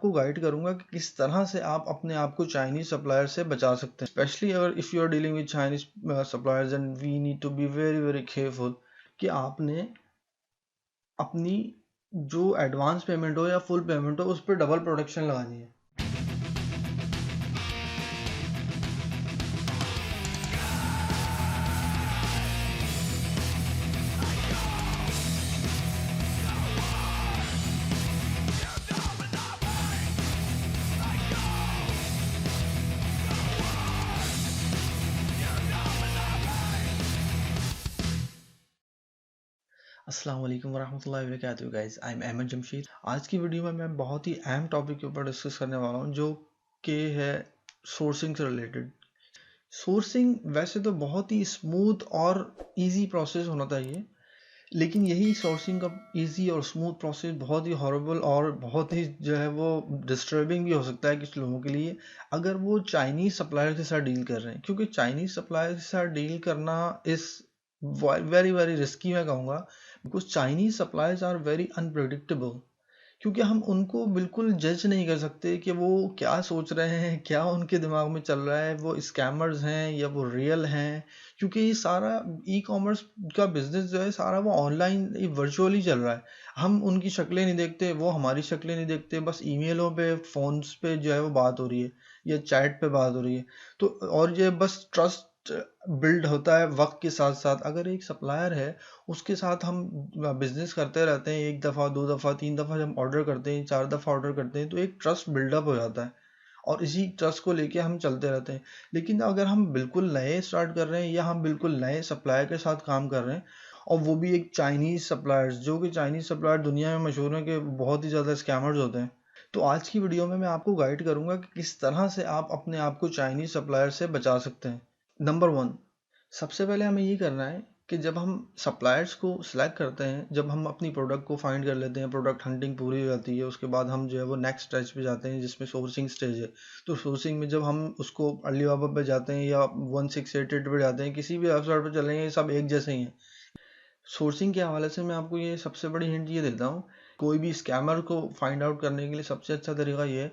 को गाइड करूंगा कि किस तरह से आप अपने आप को चाइनीज सप्लायर से बचा सकते हैं, स्पेशली अगर if you are dealing with Chinese suppliers and we need to be very very careful कि आपने अपनी जो एडवांस पेमेंट हो या फुल पेमेंट हो उस पर डबल प्रोटेक्शन लगानी है। अस्सलाम वालेकुम वरहमतुल्लाहि वबरकातुहू guys, I am Ahmad Jamshed. आज की वीडियो में मैं बहुत ही अहम टॉपिक के ऊपर डिस्कस करने वाला हूँ जो कि है सोर्सिंग से रिलेटेड। सोर्सिंग वैसे तो बहुत ही स्मूथ और इजी प्रोसेस होना चाहिए, लेकिन यही सोर्सिंग का इजी और स्मूथ प्रोसेस बहुत ही हॉरेबल और बहुत ही जो है वो डिस्टर्बिंग भी हो सकता है कुछ लोगों के लिए अगर वो चाइनीज़ सप्लायर के साथ डील कर रहे हैं, क्योंकि चाइनीज़ सप्लायर के साथ डील करना इस वेरी वेरी रिस्की मैं कहूँगा, because Chinese suppliers are very unpredictable. क्योंकि हम उनको बिल्कुल जज नहीं कर सकते कि वो क्या सोच रहे हैं, क्या उनके दिमाग में चल रहा है, वो स्कैमर्स हैं या वो रियल हैं। क्योंकि ये सारा ई कॉमर्स का बिजनेस जो है सारा वो ऑनलाइन वर्चुअली चल रहा है। हम उनकी शक्लें नहीं देखते, वो हमारी शक्लें नहीं देखते, बस ईमेलों पे फोन्स पे जो है वो बात हो रही है या चैट पे बात हो रही है। तो और ये बस ट्रस्ट बिल्ड होता है वक्त के साथ साथ। अगर एक सप्लायर है उसके साथ हम बिजनेस करते रहते हैं, एक दफ़ा दो दफ़ा तीन दफ़ा जब ऑर्डर करते हैं, चार दफ़ा ऑर्डर करते हैं, तो एक ट्रस्ट बिल्डअप हो जाता है और इसी ट्रस्ट को लेके हम चलते रहते हैं। लेकिन अगर हम बिल्कुल नए स्टार्ट कर रहे हैं या हम बिल्कुल नए सप्लायर के साथ काम कर रहे हैं और वो भी एक चाइनीज़ सप्लायर्स, जो कि चाइनीज़ सप्लायर दुनिया में मशहूर हैं कि बहुत ही ज़्यादा स्कैमर्स होते हैं, तो आज की वीडियो में मैं आपको गाइड करूंगा कि किस तरह से आप अपने आप को चाइनीज़ सप्लायर से बचा सकते हैं। नंबर वन, सबसे पहले हमें ये करना है कि जब हम सप्लायर्स को सिलेक्ट करते हैं, जब हम अपनी प्रोडक्ट को फाइंड कर लेते हैं, प्रोडक्ट हंटिंग पूरी हो जाती है, उसके बाद हम जो है वो नेक्स्ट स्टेज पे जाते हैं जिसमें सोर्सिंग स्टेज है। तो सोर्सिंग में जब हम उसको अलीबाबा पे जाते हैं या 1688 पे जाते हैं, किसी भी वेबसाइट पे चलेंगे, ये सब एक जैसे ही हैं। सोर्सिंग के हवाले से मैं आपको ये सबसे बड़ी हिंट ये देता हूँ, कोई भी स्कैमर को फाइंड आउट करने के लिए सबसे अच्छा तरीका ये है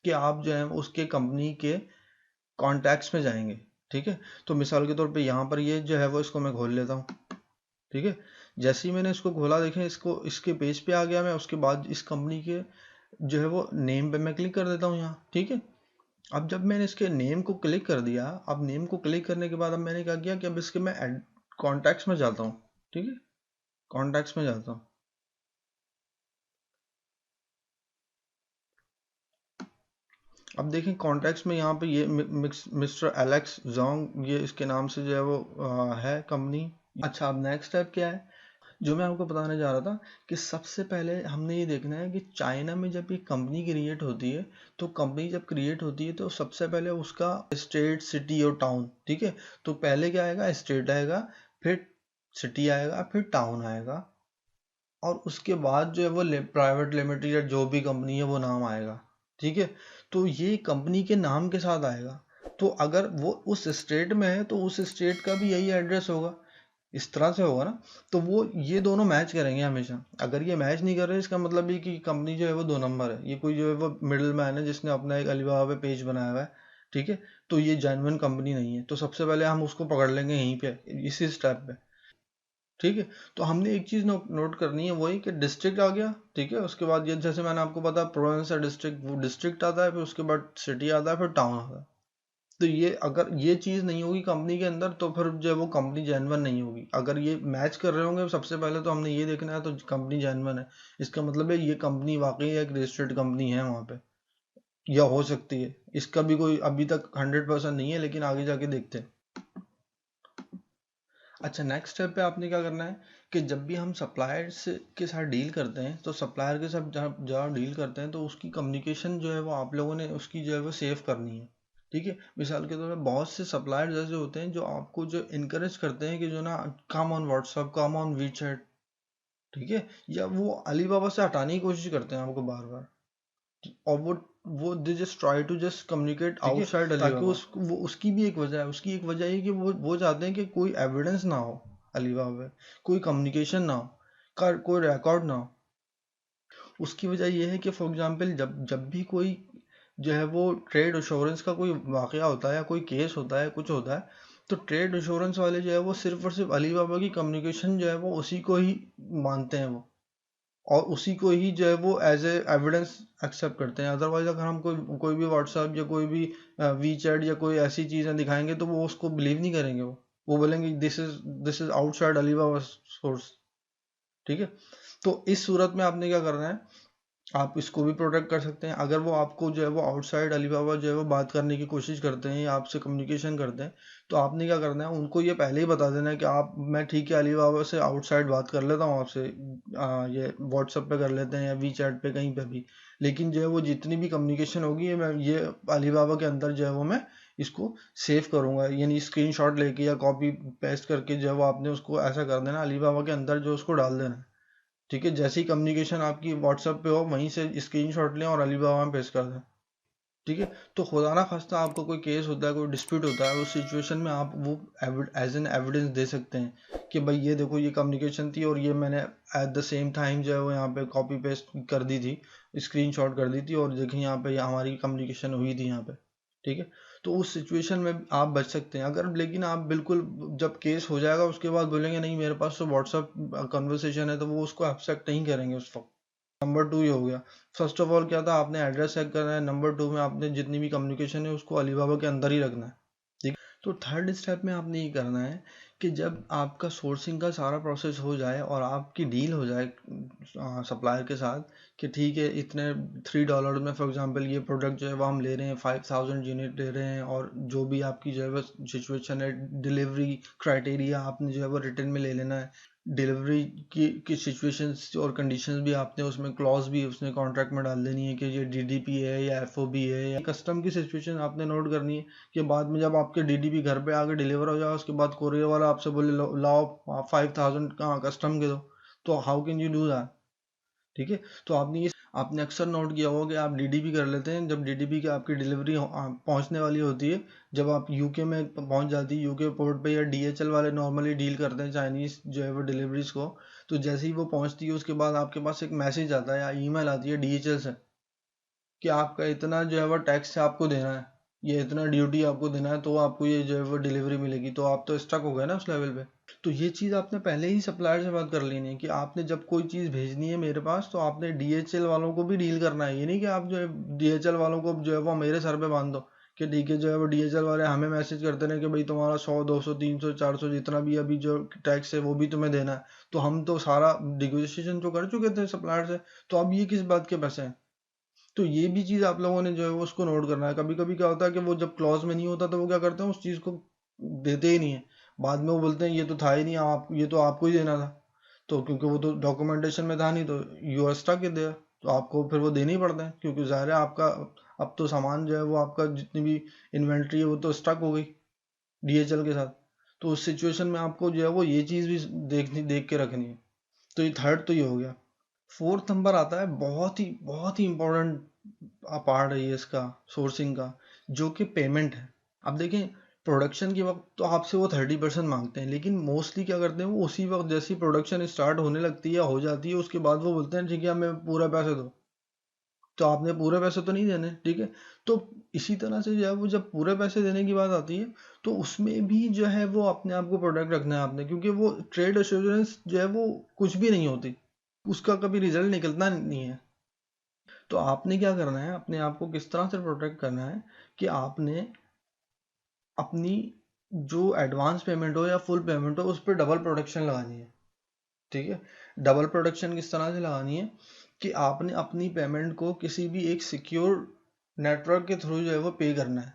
कि आप जो है उसके कंपनी के कॉन्टैक्ट्स में जाएंगे। ठीक है, तो मिसाल के तौर पे यहाँ पर ये जो है वो इसको मैं खोल लेता हूँ। ठीक है, जैसे ही मैंने इसको खोला, देखें इसको इसके पेज पे आ गया मैं। उसके बाद इस कंपनी के जो है वो नेम पे मैं क्लिक कर देता हूँ यहाँ। ठीक है, अब जब मैंने इसके नेम को क्लिक कर दिया, अब नेम को क्लिक करने के बाद अब मैंने क्या किया कि अब इसके मैं कॉन्टैक्ट्स में जाता हूँ। ठीक है, कॉन्टैक्ट्स में जाता हूँ। अब देखें कॉन्टैक्ट्स में यहाँ पे ये मिस्टर एलेक्स जोंग, ये इसके नाम से जो है वो है कंपनी। अच्छा, अब नेक्स्ट स्टेप क्या है जो मैं आपको बताने जा रहा था कि सबसे पहले हमने ये देखना है कि चाइना में जब ये कंपनी क्रिएट होती है, तो कंपनी जब क्रिएट होती है तो सबसे पहले उसका स्टेट, सिटी और टाउन। ठीक है, तो पहले क्या आएगा, स्टेट आएगा, फिर सिटी आएगा, फिर टाउन आएगा, और उसके बाद जो है वो प्राइवेट लिमिटेड या जो भी कंपनी है वो नाम आएगा। ठीक है, तो ये कंपनी के नाम के साथ आएगा। तो अगर वो उस स्टेट में है तो उस स्टेट का भी यही एड्रेस होगा, इस तरह से होगा ना। तो वो ये दोनों मैच करेंगे हमेशा। अगर ये मैच नहीं कर रहे, इसका मतलब ये कि कंपनी जो है वो दो नंबर है, ये कोई जो है वो मिडिल मैन है जिसने अपना एक अलीबाबा पे पेज बनाया हुआ है। ठीक है, तो ये जेन्युइन कंपनी नहीं है। तो सबसे पहले हम उसको पकड़ लेंगे यहीं पे, इसी स्टेप पे। ठीक है, तो हमने एक चीज़ नोट करनी है, वही कि डिस्ट्रिक्ट आ गया। ठीक है, उसके बाद ये जैसे मैंने आपको पता प्रोविंस है, डिस्ट्रिक्ट, वो डिस्ट्रिक्ट आता है, फिर उसके बाद सिटी आता है, फिर टाउन आता है। तो ये अगर ये चीज़ नहीं होगी कंपनी के अंदर तो फिर जो है वो कंपनी जेन्युइन नहीं होगी। अगर ये मैच कर रहे होंगे सबसे पहले तो हमने ये देखना है, तो कंपनी जेन्युइन है, इसका मतलब है ये कंपनी वाकई एक रजिस्टर्ड कंपनी है वहाँ पे, या हो सकती है। इसका भी कोई अभी तक 100% नहीं है, लेकिन आगे जाके देखते हैं। अच्छा, नेक्स्ट स्टेप पे आपने क्या करना है कि जब भी हम सप्लायर्स के साथ डील करते हैं, तो सप्लायर के साथ जहाँ जहाँ डील करते हैं तो उसकी कम्युनिकेशन जो है वो आप लोगों ने उसकी जो है वो सेव करनी है। ठीक है, मिसाल के तौर पर बहुत से सप्लायर्स ऐसे होते हैं जो आपको जो इनकरेज करते हैं कि जो ना, come on WhatsApp, come on WeChat. ठीक है, या वो अलीबाबा से हटाने की कोशिश करते हैं आपको बार बार, और वो they just try to just communicate outside ताकि अलीबाबा। वो उसकी भी एक वजह है, उसकी एक वजह है कि वो चाहते हैं कि कोई एविडेंस ना हो अलीबाबा में, कोई कम्युनिकेशन ना हो, कोई रिकॉर्ड ना हो। उसकी वजह ये है कि फॉर एग्जांपल जब जब भी कोई जो है वो ट्रेड इंश्योरेंस का कोई वाकया होता है या कोई केस होता है, कुछ होता है, तो ट्रेड इंश्योरेंस वाले जो है वो सिर्फ और सिर्फ अलीबाबा की कम्युनिकेशन जो है वो उसी को ही मानते हैं वो, और उसी को ही जो है वो एज ए एविडेंस एक्सेप्ट करते हैं। अदरवाइज अगर हम कोई कोई भी व्हाट्सएप या कोई भी वी चैट या कोई ऐसी चीज़ें दिखाएंगे तो वो उसको बिलीव नहीं करेंगे। वो बोलेंगे this is outside Alibaba source. ठीक है, तो इस सूरत में आपने क्या करना है, आप इसको भी प्रोटेक्ट कर सकते हैं। अगर वो आपको जो है वो आउटसाइड अलीबाबा जो है वो बात करने की कोशिश करते हैं या आपसे कम्युनिकेशन करते हैं, तो आपने क्या करना है, उनको ये पहले ही बता देना है कि आप, मैं ठीक है अलीबाबा से आउटसाइड बात कर लेता हूँ आपसे, ये व्हाट्सएप पे कर लेते हैं या वी चैट पे कहीं पे भी, लेकिन जो है वो जितनी भी कम्युनिकेशन होगी मैं ये अलीबाबा के अंदर जो है वो मैं इसको सेव करूंगा, यानी स्क्रीनशॉट लेके या कॉपी पेस्ट करके जो है वो आपने उसको ऐसा कर देना अलीबाबा के अंदर जो उसको डाल देना है। ठीक है, जैसी कम्युनिकेशन आपकी व्हाट्सएप पे हो वहीं से स्क्रीनशॉट लें और अलीबाबा में पेस्ट कर दें। ठीक है, तो खुदा ना खास्ता आपको कोई केस होता है, कोई डिस्प्यूट होता है, उस सिचुएशन में आप वो एज एन एविडेंस दे सकते हैं कि भाई ये देखो ये कम्युनिकेशन थी और ये मैंने एट द सेम टाइम जो है वो यहाँ पे कॉपी पेस्ट कर दी थी, स्क्रीनशॉट कर दी थी, और देखिए यहाँ पे हमारी कम्युनिकेशन हुई थी यहाँ पे। ठीक है, तो उस सिचुएशन में आप बच सकते हैं। अगर लेकिन आप बिल्कुल जब केस हो जाएगा उसके बाद बोलेंगे नहीं मेरे पास तो व्हाट्सअप कन्वर्सेशन है, तो वो उसको एक्सेप्ट नहीं करेंगे उस वक्त। नंबर टू ये हो गया। फर्स्ट ऑफ ऑल क्या था, आपने एड्रेस चेक करना है, नंबर टू में आपने जितनी भी कम्युनिकेशन है उसको अलीबाबा के अंदर ही रखना है। ठीक, तो थर्ड स्टेप में आपने ये करना है कि जब आपका सोर्सिंग का सारा प्रोसेस हो जाए और आपकी डील हो जाए सप्लायर के साथ कि ठीक है इतने $3 में फॉर एग्जांपल ये प्रोडक्ट जो है वो हम ले रहे हैं, 5000 यूनिट ले रहे हैं, और जो भी आपकी जो है वो सिचुएशन है, डिलीवरी क्राइटेरिया आपने जो है वो रिटर्न में ले लेना है। डिलीवरी की सिचुएशंस और कंडीशंस भी आपने उसमें क्लॉज भी उसने कॉन्ट्रैक्ट में डाल देनी है कि ये डीडीपी है या एफओबी है या कस्टम की सिचुएशन आपने नोट करनी है कि बाद में जब आपके डीडीपी घर पे आके डिलीवर हो जाए उसके बाद कोरियर वाला आपसे बोले लाओ आप 5000 का कस्टम के दो, तो how can you do that. ठीक है, तो आपने अक्सर नोट किया होगा कि आप डीडीपी कर लेते हैं जब डीडीपी की आपकी डिलीवरी पहुंचने वाली होती है, जब आप यूके में पहुंच जाती है, यूके पोर्ट पे, या डीएचएल वाले नॉर्मली डील करते हैं चाइनीज जो है वो डिलीवरीज को, तो जैसे ही वो पहुंचती है उसके बाद आपके पास एक मैसेज आता है या ईमेल आती है डीएचएल से कि आपका इतना जो है वो टैक्स आपको देना है, ये इतना ड्यूटी आपको देना है, तो आपको ये जो है वो डिलीवरी मिलेगी। तो आप तो स्टक हो गए ना उस लेवल पे। तो ये चीज़ आपने पहले ही सप्लायर से बात कर लेनी है कि आपने जब कोई चीज़ भेजनी है मेरे पास तो आपने डीएचएल वालों को भी डील करना है। ये नहीं कि आप जो है डीएचएल वालों को जो है वो मेरे सर पे बांध दो कि ठीक है जो है वो डीएचएल वाले हमें मैसेज करते रहे कि भाई तुम्हारा 100 200 300 400 जितना भी अभी जो टैक्स है वो भी तुम्हें देना है। तो हम तो सारा निगोशिएशन तो कर चुके थे सप्लायर से, तो अब ये किस बात के पैसे हैं। तो ये भी चीज़ आप लोगों ने जो है वो उसको नोट करना है। कभी कभी क्या होता है कि वो जब क्लॉज में नहीं होता तो वो क्या करते हैं उस चीज़ को देते ही नहीं है, बाद में वो बोलते हैं ये तो था ही नहीं, आप ये तो आपको ही देना था, तो क्योंकि वो तो डॉक्यूमेंटेशन में था नहीं तो you are stuck in there, तो आपको फिर वो देने ही पड़ते हैं क्योंकि ज़ाहिर है आपका अब तो सामान जो है वो आपका जितनी भी इन्वेंट्री है वो तो स्टक हो गई डीएचएल के साथ। तो उस सिचुएशन में आपको जो है वो ये चीज़ भी देख के रखनी है। तो ये थर्ड तो ये हो गया। फोर्थ नंबर आता है बहुत ही इम्पोर्टेंट पार्ट है ये इसका, सोर्सिंग का, जो कि पेमेंट है। अब देखें, प्रोडक्शन के वक्त तो आपसे वो 30% मांगते हैं, लेकिन मोस्टली क्या करते हैं वो उसी वक्त जैसी प्रोडक्शन स्टार्ट होने लगती है या हो जाती है उसके बाद वो बोलते हैं ठीक है हमें पूरा पैसे दो। तो आपने पूरे पैसे तो नहीं देने, ठीक है। तो इसी तरह से जो है वो जब पूरे पैसे देने की बात आती है तो उसमें भी जो है वो अपने आप को प्रोटेक्ट रखना है आपने, क्योंकि वो ट्रेड एश्योरेंस जो है वो कुछ भी नहीं होती, उसका कभी रिजल्ट निकलता नहीं है। तो आपने क्या करना है, अपने आप को किस तरह से प्रोटेक्ट करना है कि आपने अपनी जो एडवांस पेमेंट हो या फुल पेमेंट हो उस पर डबल प्रोटेक्शन लगानी है। ठीक है, डबल प्रोटेक्शन किस तरह से लगानी है कि आपने अपनी पेमेंट को किसी भी एक सिक्योर नेटवर्क के थ्रू जो है वो पे करना है।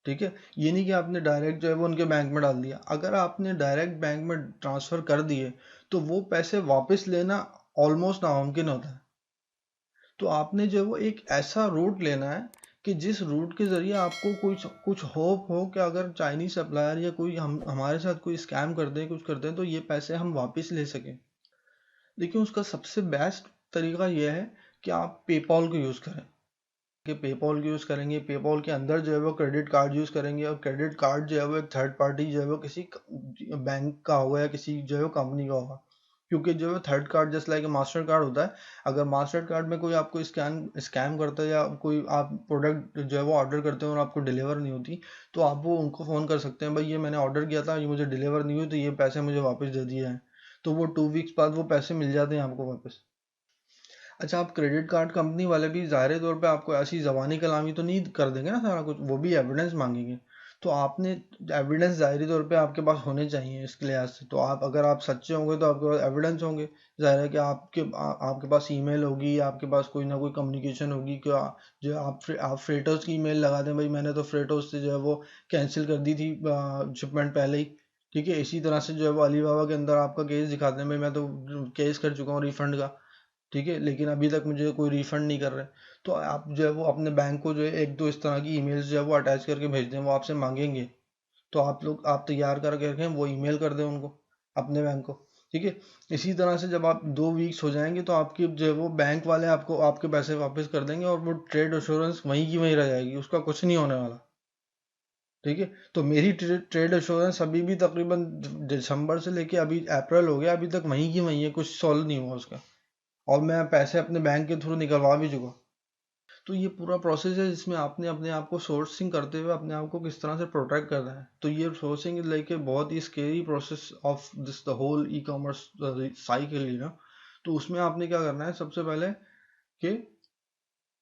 ठीक है, ये नहीं कि आपने डायरेक्ट जो है वो उनके बैंक में डाल दिया। अगर आपने डायरेक्ट बैंक में ट्रांसफर कर दिए तो वो पैसे वापस लेना ऑलमोस्ट नामुमकिन होता है। तो आपने जो है वो एक ऐसा रूट लेना है कि जिस रूट के जरिए आपको कुछ कुछ होप हो कि अगर चाइनीज सप्लायर या कोई हम हमारे साथ कोई स्कैम कर दे कुछ करते हैं तो ये पैसे हम वापस ले सकें। देखिए, उसका सबसे बेस्ट तरीका यह है कि आप पेपॉल को यूज़ करें, कि पेपॉल को यूज़ करेंगे, पेपॉल के अंदर जो है वो क्रेडिट कार्ड यूज़ करेंगे, और क्रेडिट कार्ड जो है वो एक थर्ड पार्टी जो है वो किसी बैंक का होगा या किसी जो है वो कंपनी का होगा। क्योंकि जो है third card just like master card होता है, अगर मास्टर कार्ड में कोई आपको स्कैम करता है या कोई आप प्रोडक्ट जो है वो ऑर्डर करते हो और आपको डिलीवर नहीं होती, तो आप वो उनको फ़ोन कर सकते हैं, भाई ये मैंने ऑर्डर किया था, ये मुझे डिलीवर नहीं हुई, तो ये पैसे मुझे वापस दे दिए हैं। तो वो 2 वीक्स बाद वो पैसे मिल जाते हैं आपको वापस। अच्छा, आप क्रेडिट कार्ड कंपनी वाले भी ज़ाहिर तौर पे आपको ऐसी ज़बानी कलामी तो नहीं कर देंगे ना सारा कुछ, वो भी एविडेंस मांगेंगे। तो आपने एविडेंस ज़ाहिरी तौर पे आपके पास होने चाहिए इसके लिहाज से। तो आप अगर आप सच्चे होंगे तो आपके पास एविडेंस होंगे। ज़ाहिर है कि आपके पास ईमेल होगी, आपके पास कोई ना कोई कम्युनिकेशन होगी कि जो आप फ्रेटर्स की ईमेल लगा दें, भाई मैंने तो फ्रेटर्स से जो है वो कैंसिल कर दी थी शिपमेंट पहले ही। ठीक है, इसी तरह से जो है वो अलीबाबा के अंदर आपका केस दिखाते हैं, भाई मैं तो केस कर चुका हूँ रिफंड का। ठीक है, लेकिन अभी तक मुझे कोई रिफंड नहीं कर रहे। तो आप जो है वो अपने बैंक को जो है एक दो इस तरह की ईमेल्स जो है वो अटैच करके भेज दें, वो आपसे मांगेंगे। तो आप तैयार करके रखें, वो ईमेल कर दें उनको, अपने बैंक को। ठीक है, इसी तरह से जब आप 2 वीक्स हो जाएंगे तो आपकी जो है वो बैंक वाले आपको आपके पैसे वापस कर देंगे, और वो ट्रेड एश्योरेंस वहीं की वहीं रह जाएगी, उसका कुछ नहीं होने वाला। ठीक है, तो मेरी ट्रेड एश्योरेंस अभी भी तकरीबन दिसंबर से लेके अभी अप्रैल हो गया, अभी तक वहीं की वहीं है, कुछ सॉल्व नहीं हुआ उसका। और मैं पैसे अपने बैंक के थ्रू निकलवा भी चुका। तो ये पूरा प्रोसेस है जिसमें आपने अपने आप को सोर्सिंग करते हुए अपने आप को किस तरह से प्रोटेक्ट करना है। तो ये सोर्सिंग इज लाइक ए बहुत ही scary process of this the whole e commerce cycle, तो उसमें आपने क्या करना है, सबसे पहले कि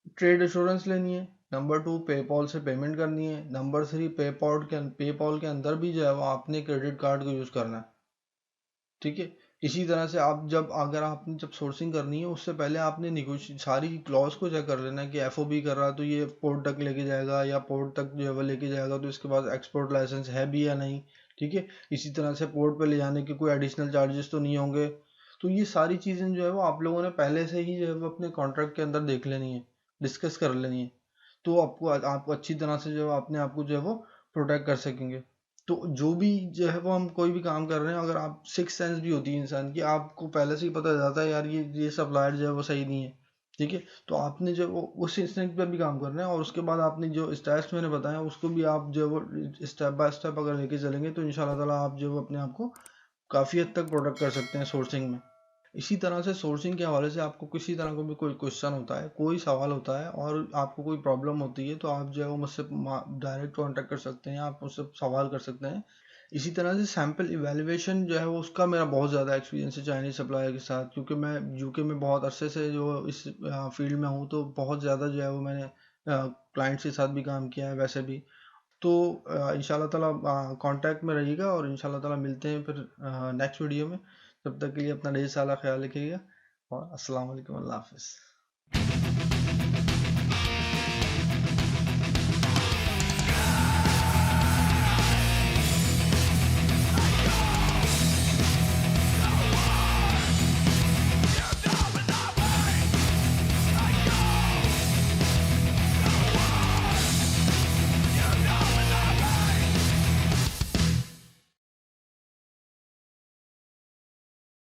ट्रेड एश्योरेंस लेनी है, नंबर 2 पेपॉल से पेमेंट करनी है, नंबर 3 पेपॉल के अंदर भी जो है वो आपने क्रेडिट कार्ड को यूज़ करना है। ठीक है, इसी तरह से अगर आपने जब सोर्सिंग करनी है उससे पहले आपने सारी क्लॉज को चेक कर लेना है कि एफओबी कर रहा है तो ये पोर्ट तक लेके जाएगा, या पोर्ट तक जो है वो लेके जाएगा तो इसके पास एक्सपोर्ट लाइसेंस है भी या नहीं। ठीक है, इसी तरह से पोर्ट पे ले जाने के कोई एडिशनल चार्जेस तो नहीं होंगे। तो ये सारी चीज़ें जो है वो आप लोगों ने पहले से ही जो है वो अपने कॉन्ट्रैक्ट के अंदर देख लेनी है, डिस्कस कर लेनी है। तो आपको अच्छी तरह से जो है अपने आप को जो है वो प्रोटेक्ट कर सकेंगे। तो जो भी जो है वो हम कोई भी काम कर रहे हैं, अगर आप सिक्स सेंस भी होती है इंसान की, आपको पहले से ही पता जाता है यार ये सप्लायर जो है वो सही नहीं है। ठीक है, तो आपने जो वो उस इंस्टेंट पर भी काम करना है, और उसके बाद आपने जो स्टेप्स मैंने बताया उसको भी आप जो है वो स्टेप बाय स्टेप अगर लेके चलेंगे तो इंशाल्लाह ताला आप जो है वो अपने आप को काफ़ी हद तक प्रोटेक्ट कर सकते हैं सोर्सिंग में। इसी तरह से सोर्सिंग के हवाले से आपको किसी तरह का भी कोई क्वेश्चन होता है, कोई सवाल होता है और आपको कोई प्रॉब्लम होती है, तो आप जो है वो मुझसे डायरेक्ट कांटेक्ट कर सकते हैं, आप मुझसे सवाल कर सकते हैं। इसी तरह से सैम्पल इवैल्यूएशन जो है वो उसका मेरा बहुत ज़्यादा एक्सपीरियंस है चाइनीज सप्लायर के साथ, क्योंकि मैं यूके में बहुत अरसे से जो इस फील्ड में हूँ, तो बहुत ज़्यादा जो है वो मैंने क्लाइंट्स के साथ भी काम किया है वैसे भी। तो इंशाल्लाह ताला कांटेक्ट में रहिएगा, और इंशाल्लाह ताला मिलते हैं फिर नेक्स्ट वीडियो में। तब तक के लिए अपना ढेर सारा ख्याल रखिएगा, और अस्सलाम वालेकुम, अल्लाह हाफिज़।